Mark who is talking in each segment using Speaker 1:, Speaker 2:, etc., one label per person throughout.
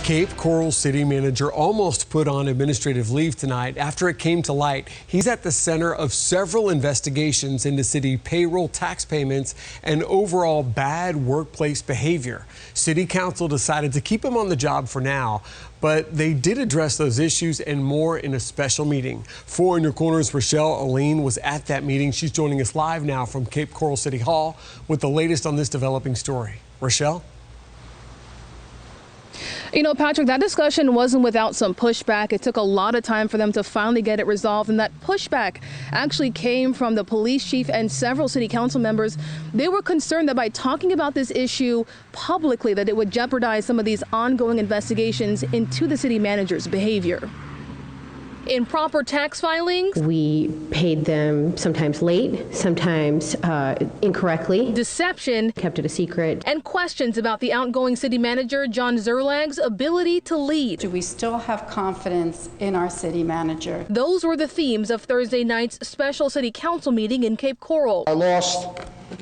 Speaker 1: Cape Coral City Manager almost put on administrative leave tonight after it came to light he's at the center of several investigations into city payroll, tax payments, and overall bad workplace behavior. City Council decided to keep him on the job for now, but they did address those issues and more in a special meeting. 4 in Your Corner's Rochelle Aline was at that meeting. She's joining us live now from Cape Coral City Hall with the latest on this developing story. Rochelle?
Speaker 2: You know, Patrick, that discussion wasn't without some pushback. It took a lot of time for them to finally get it resolved, and that pushback actually came from the police chief and several city council members. They were concerned that by talking about this issue publicly, that it would jeopardize some of these ongoing investigations into the city manager's behavior. Improper tax filings.
Speaker 3: We paid them sometimes late, sometimes incorrectly.
Speaker 2: Deception.
Speaker 3: Kept it a secret.
Speaker 2: And questions about the outgoing city manager, John Zerlag's ability to lead.
Speaker 4: Do we still have confidence in our city manager?
Speaker 2: Those were the themes of Thursday night's special city council meeting in Cape Coral.
Speaker 5: I lost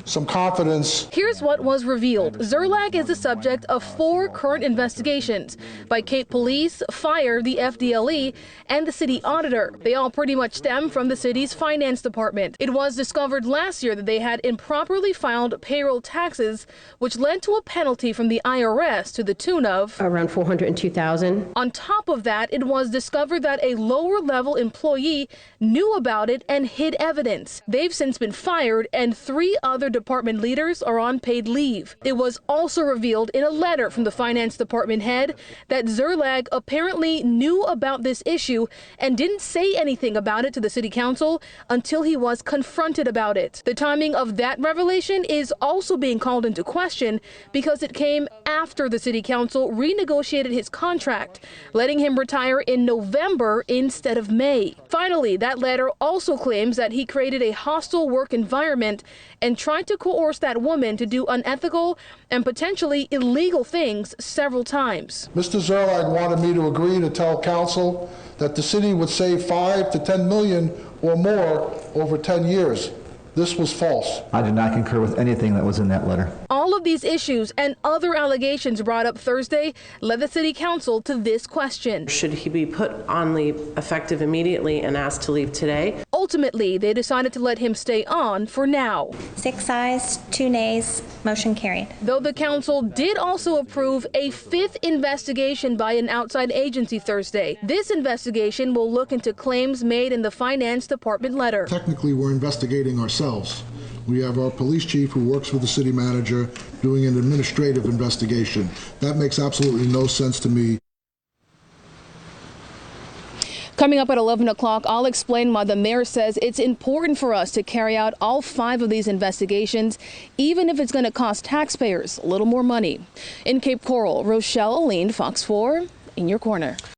Speaker 5: some confidence.
Speaker 2: Here's what was revealed. Zerlag is the subject of 4 current investigations by Cape Police, Fire, the FDLE, and the city auditor. They all pretty much stem from the city's finance department. It was discovered last year that they had improperly filed payroll taxes, which led to a penalty from the IRS to the tune of
Speaker 3: around $402,000.
Speaker 2: On top of that, it was discovered that a lower level employee knew about it and hid evidence. They've since been fired, and 3 other department leaders are on paid leave. It was also revealed in a letter from the finance department head that Zerlag apparently knew about this issue and didn't say anything about it to the city council until he was confronted about it. The timing of that revelation is also being called into question because it came after the city council renegotiated his contract, letting him retire in November instead of May. Finally, that letter also claims that he created a hostile work environment and tried to coerce that woman to do unethical and potentially illegal things several times.
Speaker 5: Mr. Zerlag wanted me to agree to tell council that the city would save $5 to $10 million or more over 10 years. This was false.
Speaker 6: I do not concur with anything that was in that letter.
Speaker 2: All of these issues and other allegations brought up Thursday led the city council to this question.
Speaker 7: Should he be put on leave effective immediately and asked to leave today?
Speaker 2: Ultimately, they decided to let him stay on for now.
Speaker 8: 6 ayes, 2 nays, motion carried.
Speaker 2: Though the council did also approve a 5th investigation by an outside agency Thursday. This investigation will look into claims made in the finance department letter.
Speaker 5: Technically, we're investigating ourselves. We have our police chief who works with the city manager doing an administrative investigation. That makes absolutely no sense to me.
Speaker 2: Coming up at 11 o'clock, I'll explain why the mayor says it's important for us to carry out all 5 of these investigations, even if it's going to cost taxpayers a little more money. In Cape Coral, Rochelle Aline, Fox 4, in your corner.